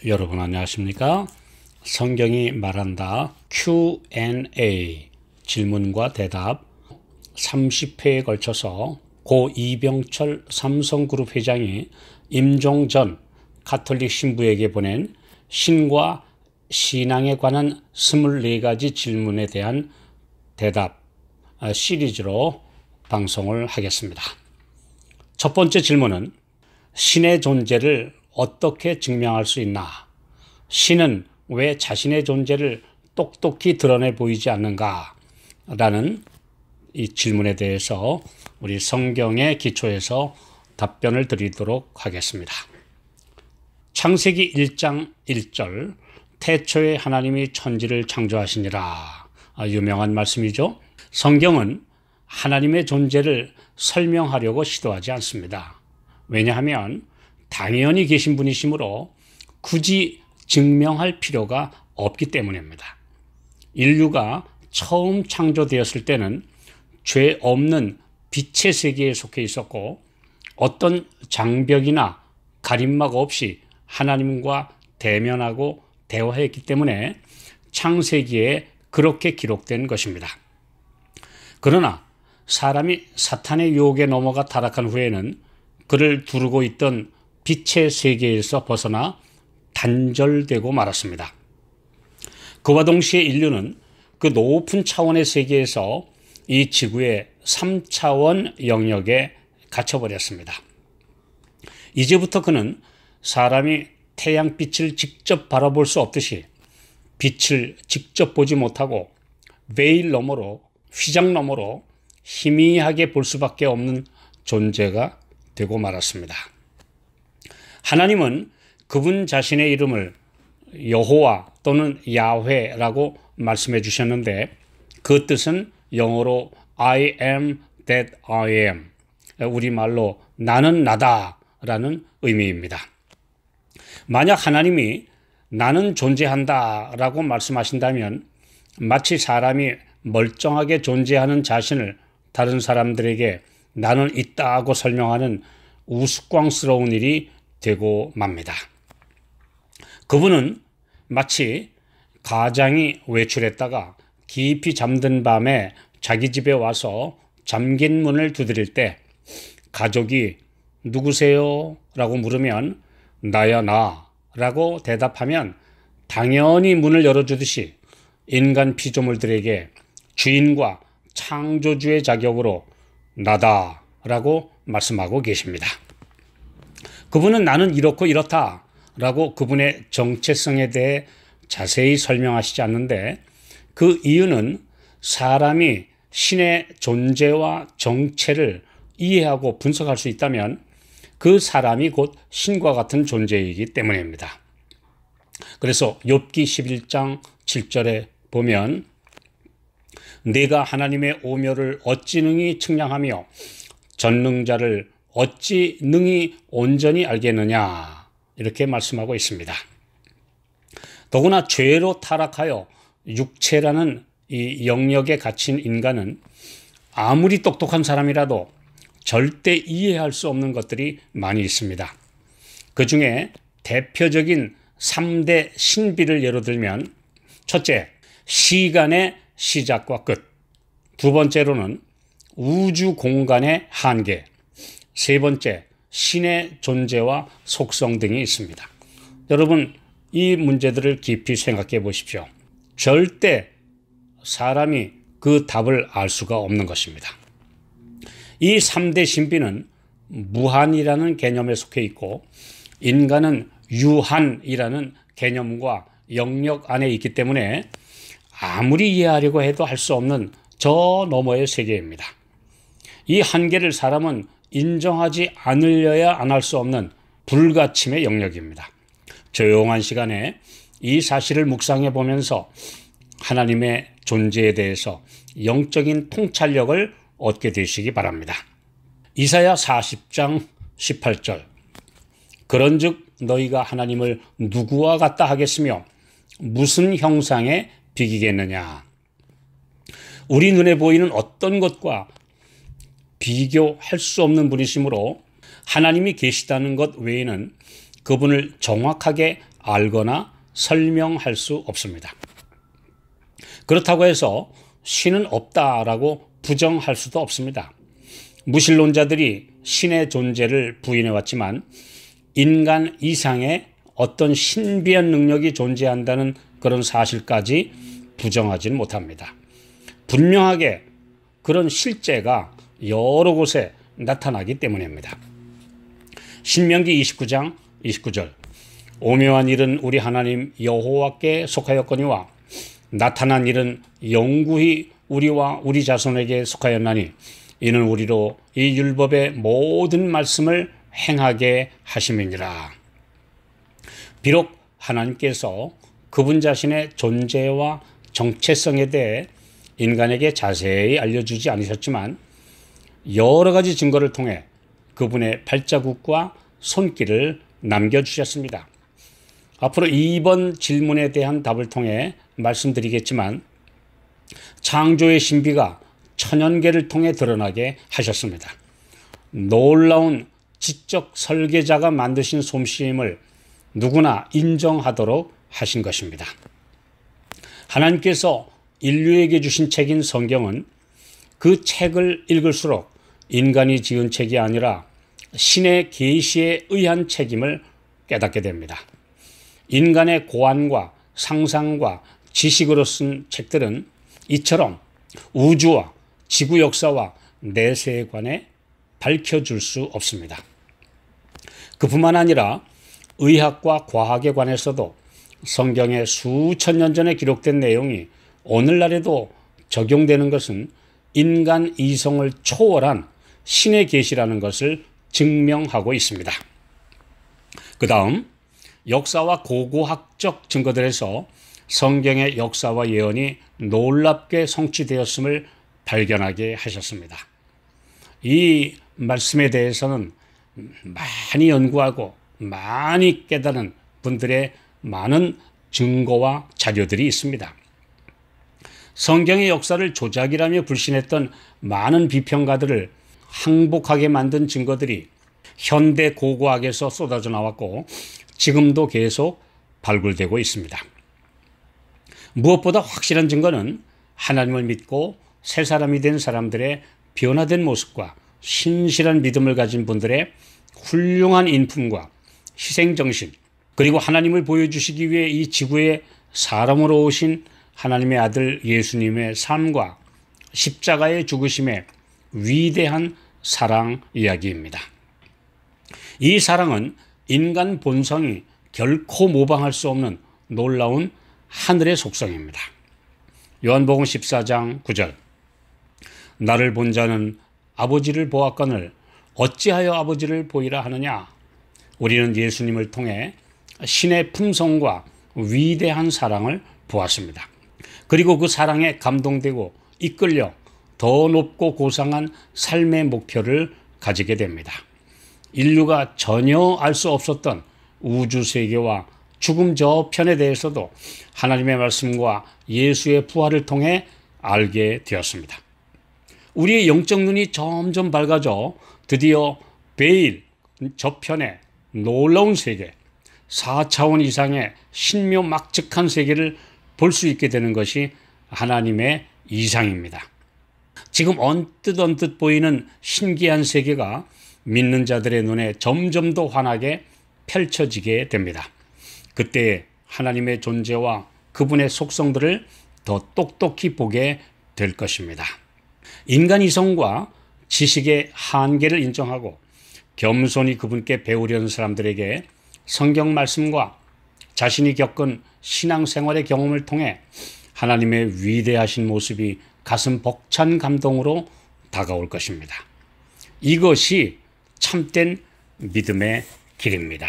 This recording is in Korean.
여러분 안녕하십니까? 성경이 말한다 Q&A 질문과 대답 30회에 걸쳐서 고 이병철 삼성그룹 회장이 임종 전 가톨릭 신부에게 보낸 신과 신앙에 관한 24가지 질문에 대한 대답 시리즈로 방송을 하겠습니다. 첫 번째 질문은 신의 존재를 어떻게 증명할 수 있나? 신은 왜 자신의 존재를 똑똑히 드러내 보이지 않는가? 라는 이 질문에 대해서 우리 성경의 기초에서 답변을 드리도록 하겠습니다. 창세기 1장 1절 태초에 하나님이 천지를 창조하시니라. 유명한 말씀이죠. 성경은 하나님의 존재를 설명하려고 시도하지 않습니다. 왜냐하면 당연히 계신 분이시므로 굳이 증명할 필요가 없기 때문입니다. 인류가 처음 창조되었을 때는 죄 없는 빛의 세계에 속해 있었고 어떤 장벽이나 가림막 없이 하나님과 대면하고 대화했기 때문에 창세기에 그렇게 기록된 것입니다. 그러나 사람이 사탄의 유혹에 넘어가 타락한 후에는 그를 두르고 있던 빛의 세계에서 벗어나 단절되고 말았습니다. 그와 동시에 인류는 그 높은 차원의 세계에서 이 지구의 3차원 영역에 갇혀버렸습니다. 이제부터 그는 사람이 태양빛을 직접 바라볼 수 없듯이 빛을 직접 보지 못하고 베일 너머로, 휘장 너머로 희미하게 볼 수밖에 없는 존재가 되고 말았습니다. 하나님은 그분 자신의 이름을 여호와 또는 야훼라고 말씀해 주셨는데 그 뜻은 영어로 I am that I am, 우리말로 나는 나다라는 의미입니다. 만약 하나님이 나는 존재한다라고 말씀하신다면 마치 사람이 멀쩡하게 존재하는 자신을 다른 사람들에게 나는 있다고 설명하는 우스꽝스러운 일이 되고 맙니다. 그분은 마치 가장이 외출했다가 깊이 잠든 밤에 자기 집에 와서 잠긴 문을 두드릴 때 가족이 누구세요? 라고 물으면 나야 나 라고 대답하면 당연히 문을 열어주듯이 인간 피조물들에게 주인과 창조주의 자격으로 나다 라고 말씀하고 계십니다. 그분은 나는 이렇고 이렇다 라고 그분의 정체성에 대해 자세히 설명하시지 않는데 그 이유는 사람이 신의 존재와 정체를 이해하고 분석할 수 있다면 그 사람이 곧 신과 같은 존재이기 때문입니다. 그래서 욥기 11장 7절에 보면 내가 하나님의 오묘를 어찌 능히 측량하며 전능자를 어찌 능히 온전히 알겠느냐 이렇게 말씀하고 있습니다. 더구나 죄로 타락하여 육체라는 이 영역에 갇힌 인간은 아무리 똑똑한 사람이라도 절대 이해할 수 없는 것들이 많이 있습니다. 그 중에 대표적인 3대 신비를 예로 들면 첫째, 시간의 시작과 끝. 두 번째로는 우주 공간의 한계. 세 번째, 신의 존재와 속성 등이 있습니다. 여러분, 이 문제들을 깊이 생각해 보십시오. 절대 사람이 그 답을 알 수가 없는 것입니다. 이 3대 신비는 무한이라는 개념에 속해 있고 인간은 유한이라는 개념과 영역 안에 있기 때문에 아무리 이해하려고 해도 할 수 없는 저 너머의 세계입니다. 이 한계를 사람은 인정하지 않으려야 안 할 수 없는 불가침의 영역입니다. 조용한 시간에 이 사실을 묵상해 보면서 하나님의 존재에 대해서 영적인 통찰력을 얻게 되시기 바랍니다. 이사야 40장 18절 그런즉 너희가 하나님을 누구와 같다 하겠으며 무슨 형상에 비기겠느냐. 우리 눈에 보이는 어떤 것과 비교할 수 없는 분이시므로 하나님이 계시다는 것 외에는 그분을 정확하게 알거나 설명할 수 없습니다. 그렇다고 해서 신은 없다라고 부정할 수도 없습니다. 무신론자들이 신의 존재를 부인해왔지만 인간 이상의 어떤 신비한 능력이 존재한다는 그런 사실까지 부정하지는 못합니다. 분명하게 그런 실제가 여러 곳에 나타나기 때문입니다. 신명기 29장 29절 오묘한 일은 우리 하나님 여호와께 속하였거니와 나타난 일은 영구히 우리와 우리 자손에게 속하였나니 이는 우리로 이 율법의 모든 말씀을 행하게 하심이니라. 비록 하나님께서 그분 자신의 존재와 정체성에 대해 인간에게 자세히 알려주지 않으셨지만 여러 가지 증거를 통해 그분의 발자국과 손길을 남겨주셨습니다. 앞으로 이번 질문에 대한 답을 통해 말씀드리겠지만 창조의 신비가 천연계를 통해 드러나게 하셨습니다. 놀라운 지적 설계자가 만드신 솜씨임을 누구나 인정하도록 하신 것입니다. 하나님께서 인류에게 주신 책인 성경은 그 책을 읽을수록 인간이 지은 책이 아니라 신의 계시에 의한 책임을 깨닫게 됩니다. 인간의 고안과 상상과 지식으로 쓴 책들은 이처럼 우주와 지구 역사와 내세에 관해 밝혀줄 수 없습니다. 그뿐만 아니라 의학과 과학에 관해서도 성경의 수천 년 전에 기록된 내용이 오늘날에도 적용되는 것은 인간 이성을 초월한 신의 계시라는 것을 증명하고 있습니다. 그 다음 역사와 고고학적 증거들에서 성경의 역사와 예언이 놀랍게 성취되었음을 발견하게 하셨습니다. 이 말씀에 대해서는 많이 연구하고 많이 깨달은 분들의 많은 증거와 자료들이 있습니다. 성경의 역사를 조작이라며 불신했던 많은 비평가들을 항복하게 만든 증거들이 현대 고고학에서 쏟아져 나왔고 지금도 계속 발굴되고 있습니다. 무엇보다 확실한 증거는 하나님을 믿고 새 사람이 된 사람들의 변화된 모습과 신실한 믿음을 가진 분들의 훌륭한 인품과 희생정신, 그리고 하나님을 보여주시기 위해 이 지구에 사람으로 오신 하나님의 아들 예수님의 삶과 십자가의 죽으심의 위대한 사랑 이야기입니다. 이 사랑은 인간 본성이 결코 모방할 수 없는 놀라운 하늘의 속성입니다. 요한복음 14장 9절 나를 본 자는 아버지를 보았거늘 어찌하여 아버지를 보이라 하느냐. 우리는 예수님을 통해 신의 품성과 위대한 사랑을 보았습니다. 그리고 그 사랑에 감동되고 이끌려 더 높고 고상한 삶의 목표를 가지게 됩니다. 인류가 전혀 알 수 없었던 우주 세계와 죽음 저편에 대해서도 하나님의 말씀과 예수의 부활을 통해 알게 되었습니다. 우리의 영적 눈이 점점 밝아져 드디어 베일 저편의 놀라운 세계, 4차원 이상의 신묘막측한 세계를 볼 수 있게 되는 것이 하나님의 이상입니다. 지금 언뜻 보이는 신기한 세계가 믿는 자들의 눈에 점점 더 환하게 펼쳐지게 됩니다. 그때 하나님의 존재와 그분의 속성들을 더 똑똑히 보게 될 것입니다. 인간 이성과 지식의 한계를 인정하고 겸손히 그분께 배우려는 사람들에게 성경 말씀과 자신이 겪은 신앙생활의 경험을 통해 하나님의 위대하신 모습이 가슴 벅찬 감동으로 다가올 것입니다. 이것이 참된 믿음의 길입니다.